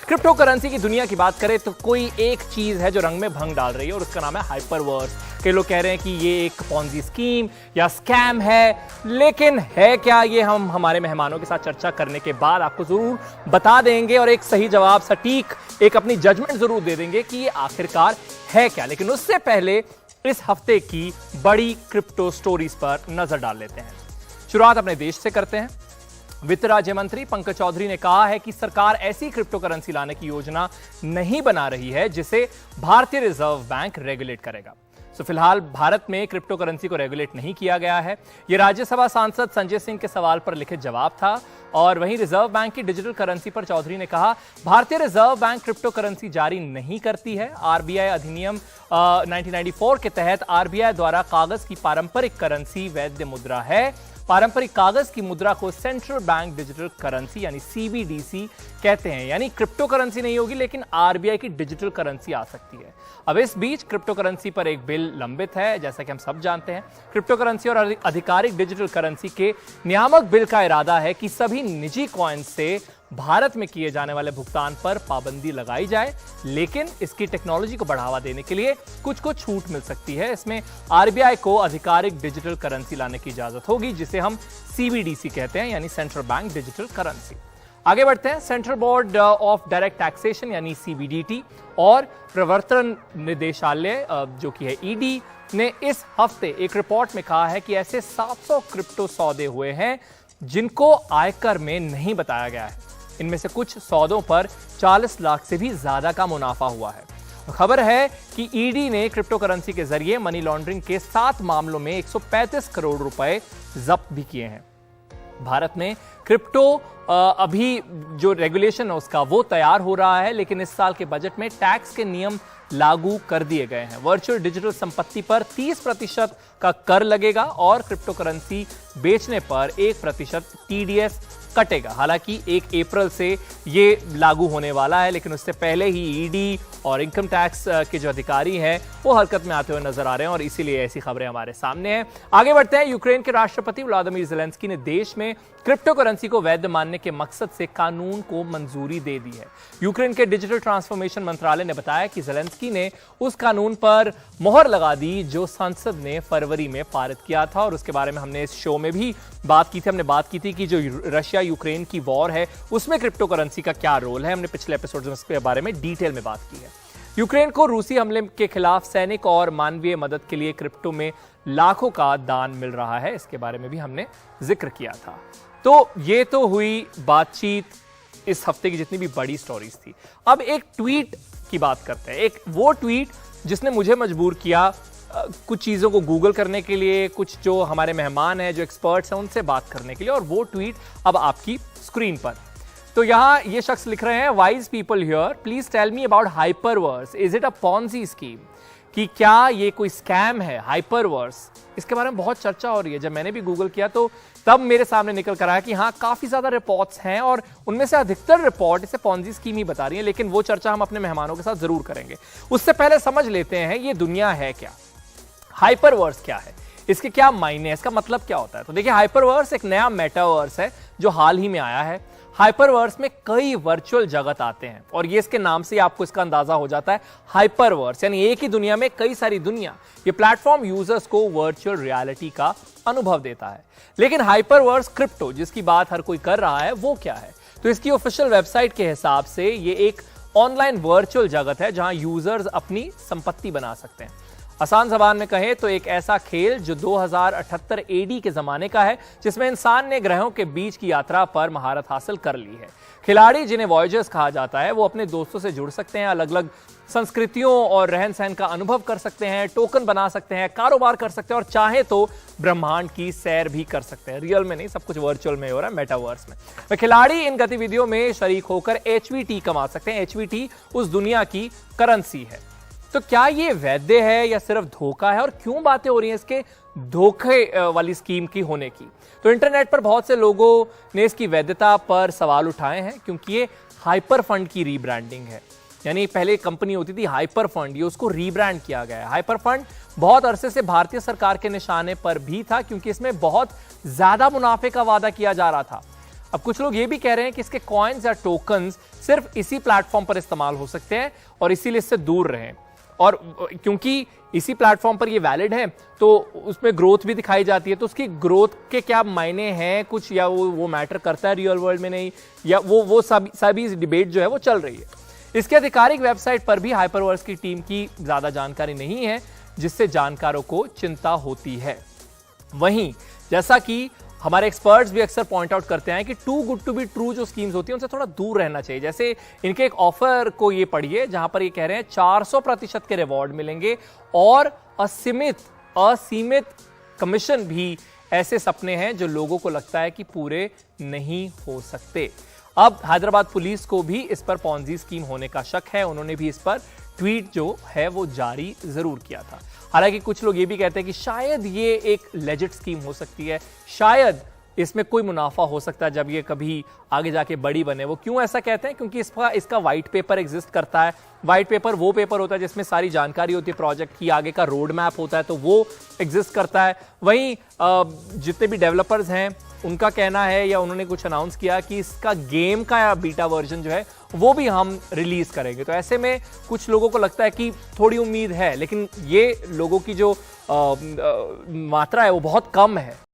Crypto currency की दुनिया की बात करें तो कोई एक चीज है जो रंग में भंग डाल रही है और उसका नाम है हाइपरवर्स। कई लोग कह रहे हैं कि ये एक पॉन्जी स्कीम या स्कैम है, लेकिन है क्या, ये हम हमारे मेहमानों के साथ चर्चा करने के बाद आपको जरूर बता देंगे और एक सही जवाब, सटीक एक अपनी जजमेंट जरूर दे देंगे कि ये आखिरकार है क्या। लेकिन उससे पहले इस हफ्ते की बड़ी क्रिप्टो स्टोरीज पर नजर डाल लेते हैं। शुरुआत अपने देश से करते हैं। वित्त राज्य मंत्री पंकज चौधरी ने कहा है कि सरकार ऐसी क्रिप्टो करेंसी लाने की योजना नहीं बना रही है जिसे भारतीय रिजर्व बैंक रेगुलेट करेगा। फिलहाल भारत में क्रिप्टो करेंसी को रेगुलेट नहीं किया गया है। यह राज्यसभा सांसद संजय सिंह के सवाल पर लिखित जवाब था। और वहीं रिजर्व बैंक की डिजिटल करेंसी पर चौधरी ने कहा, भारतीय रिजर्व बैंक क्रिप्टो करेंसी जारी नहीं करती है। आरबीआई अधिनियम 1994 के तहत आरबीआई द्वारा कागज की पारंपरिक करेंसी वैध मुद्रा है। पारंपरिक कागज की मुद्रा को सेंट्रल बैंक डिजिटल करेंसी यानी सीबीडीसी कहते हैं। यानी क्रिप्टो करेंसी नहीं होगी, लेकिन आरबीआई की डिजिटल करेंसी आ सकती है। अब इस बीच क्रिप्टो करेंसी पर एक बिल लंबित है, जैसा कि हम सब जानते हैं। क्रिप्टो करेंसी और आधिकारिक डिजिटल करेंसी के नियामक बिल का इरादा है कि सभी निजी कॉइन से भारत में किए जाने वाले भुगतान पर पाबंदी लगाई जाए, लेकिन इसकी टेक्नोलॉजी को बढ़ावा देने के लिए कुछ छूट मिल सकती है। इसमें आरबीआई को आधिकारिक डिजिटल करेंसी लाने की इजाजत होगी, जिसे हम सीबीडीसी कहते हैं, यानी सेंट्रल बैंक डिजिटल करेंसी। आगे बढ़ते हैं। Central board of direct taxation यानी सीबीडीटी और प्रवर्तन निदेशालय जो कि है ईडी ने इस हफ्ते एक रिपोर्ट में कहा है कि ऐसे 700 क्रिप्टो सौदे हुए हैं जिनको आयकर में नहीं बताया गया है। इनमें से कुछ सौदों पर 40 लाख से भी ज्यादा का मुनाफा हुआ है। खबर है कि ईडी ने क्रिप्टो करेंसी के जरिए मनी लॉन्ड्रिंग के 7 मामलों में 135 करोड़ रुपए जब्त भी किए हैं। भारत में क्रिप्टो अभी जो रेगुलेशन है उसका वो तैयार हो रहा है, लेकिन इस साल के बजट में टैक्स के नियम लागू कर दिए गए हैं। वर्चुअल डिजिटल संपत्ति पर 30% का कर लगेगा और क्रिप्टो करेंसी बेचने पर 1% टीडीएस कटेगा। हालांकि 1 अप्रैल से ये लागू होने वाला है, लेकिन उससे पहले ही ईडी और इनकम टैक्स के जो अधिकारी हैं वो हरकत में आते हुए नजर आ रहे हैं और इसीलिए ऐसी खबरें हमारे सामने हैं। आगे बढ़ते हैं। यूक्रेन के राष्ट्रपति व्लादिमीर ज़ेलेंस्की ने देश में क्रिप्टो करेंसी को वैध मानने के मकसद से कानून को मंजूरी दे दी है। यूक्रेन के डिजिटल ट्रांसफॉर्मेशन मंत्रालय ने बताया कि ज़ेलेंस्की ने उस कानून पर मोहर लगा दी जो संसद ने फरवरी में पारित किया था और उसके बारे में हमने इस शो में भी बात की थी। हमने बात की थी कि जो रशिया यूक्रेन की वॉर है उसमें क्रिप्टो करेंसी का क्या रोल है। हमने पिछले एपिसोड में इसके बारे में डिटेल में बात की है। यूक्रेन को रूसी हमले के खिलाफ सैनिक और मानवीय मदद के लिए क्रिप्टो में लाखों का दान मिल रहा है, इसके बारे में भी हमने जिक्र किया था। तो ये तो हुई बातचीत इस हफ्ते की जितनी भी बड़ी स्टोरीज थी। अब एक ट्वीट की बात करते हैं। एक वो ट्वीट जिसने मुझे मजबूर किया कुछ चीज़ों को गूगल करने के लिए, कुछ जो हमारे मेहमान हैं, जो एक्सपर्ट्स हैं, उनसे बात करने के लिए, और वो ट्वीट अब आपकी स्क्रीन पर। तो यहां ये शख्स लिख रहे हैं, wise people here please tell me about Hyperverse, is it a Ponzi scheme? कि क्या ये कोई स्कैम है हाइपरवर्स? इसके बारे में बहुत चर्चा हो रही है। जब मैंने भी गूगल किया तो तब मेरे सामने निकल कर आया कि हाँ, काफी ज्यादा रिपोर्ट्स हैं और उनमें से अधिकतर रिपोर्ट इसे पॉन्जी स्कीम ही बता रही है, लेकिन वो चर्चा हम अपने मेहमानों के साथ जरूर करेंगे। उससे पहले समझ लेते हैं ये दुनिया है क्या, हाइपरवर्स क्या है, इसके क्या मायने हैं, इसका मतलब क्या होता है। तो देखिए, हाइपरवर्स एक नया मेटावर्स है जो हाल ही में आया है। हाइपरवर्स में कई वर्चुअल जगत आते हैं और ये इसके नाम से आपको इसका अंदाजा हो जाता है। हाइपरवर्स यानी एक ही दुनिया में कई सारी दुनिया। ये प्लेटफॉर्म यूजर्स को वर्चुअल रियलिटी का अनुभव देता है। लेकिन हाइपरवर्स क्रिप्टो जिसकी बात हर कोई कर रहा है वो क्या है? तो इसकी ऑफिशियल वेबसाइट के हिसाब से ये एक ऑनलाइन वर्चुअल जगत है जहां यूजर्स अपनी संपत्ति बना सकते हैं। आसान जबान में कहें तो एक ऐसा खेल जो 2078 एडी के जमाने का है, जिसमें इंसान ने ग्रहों के बीच की यात्रा पर महारत हासिल कर ली है। खिलाड़ी जिन्हें वॉयजर्स कहा जाता है वो अपने दोस्तों से जुड़ सकते हैं, अलग अलग संस्कृतियों और रहन सहन का अनुभव कर सकते हैं, टोकन बना सकते हैं, कारोबार कर सकते हैं और चाहे तो ब्रह्मांड की सैर भी कर सकते हैं। रियल में नहीं, सब कुछ वर्चुअल में हो रहा है, मेटावर्स में। तो खिलाड़ी इन गतिविधियों में शरीक होकर एचवीटी कमा सकते हैं। एचवीटी उस दुनिया की करेंसी है। तो क्या ये वैध है या सिर्फ धोखा है, और क्यों बातें हो रही हैं इसके धोखे वाली स्कीम की होने की? तो इंटरनेट पर बहुत से लोगों ने इसकी वैधता पर सवाल उठाए हैं, क्योंकि ये हाइपर फंड की रीब्रांडिंग है। यानी पहले कंपनी होती थी हाइपर फंड, ये उसको रीब्रांड किया गया है। हाइपर फंड बहुत अरसे से भारतीय सरकार के निशाने पर भी था, क्योंकि इसमें बहुत ज्यादा मुनाफे का वादा किया जा रहा था। अब कुछ लोग ये भी कह रहे हैं कि इसके कॉइन्स या टोकन्स सिर्फ इसी प्लेटफॉर्म पर इस्तेमाल हो सकते हैं और इसीलिए इससे दूर रहें। और क्योंकि इसी प्लेटफॉर्म पर ये वैलिड है तो उसमें ग्रोथ भी दिखाई जाती है, तो उसकी ग्रोथ के क्या मायने हैं कुछ, या वो मैटर करता है रियल वर्ल्ड में नहीं, या वो सभी डिबेट जो है वो चल रही है। इसके आधिकारिक वेबसाइट पर भी हाइपरवर्स की टीम की ज्यादा जानकारी नहीं है, जिससे जानकारों को चिंता होती है। वहीं जैसा कि हमारे एक्सपर्ट्स भी अक्सर पॉइंट आउट करते हैं कि too good to be true जो स्कीम्स होती हैं उनसे थोड़ा दूर रहना चाहिए। जैसे इनके एक ऑफर को ये पढ़िए जहां पर ये कह रहे हैं 400% के रिवॉर्ड मिलेंगे और असीमित कमीशन भी ऐसे सपने हैं जो लोगों को लगता है कि पूरे नहीं हो सकते। अब हैदराबाद पुलिस को भी इस पर पॉन्जी स्कीम होने का शक है, उन्होंने भी इस पर ट्वीट जो है वो जारी जरूर किया था। हालांकि कुछ लोग ये भी कहते हैं कि शायद ये एक लेजिट स्कीम हो सकती है, शायद इसमें कोई मुनाफा हो सकता है जब ये कभी आगे जाके बड़ी बने। वो क्यों ऐसा कहते हैं? क्योंकि इसका व्हाइट पेपर एग्जिस्ट करता है। व्हाइट पेपर वो पेपर होता है जिसमें सारी जानकारी होती है प्रोजेक्ट की, आगे का रोड मैप होता है, तो वो एग्जिस्ट करता है। वहीं जितने भी डेवलपर्स हैं उनका कहना है या उन्होंने कुछ अनाउंस किया कि इसका गेम का बीटा वर्जन जो है वो भी हम रिलीज करेंगे। तो ऐसे में कुछ लोगों को लगता है कि थोड़ी उम्मीद है, लेकिन ये लोगों की जो मात्रा है वो बहुत कम है।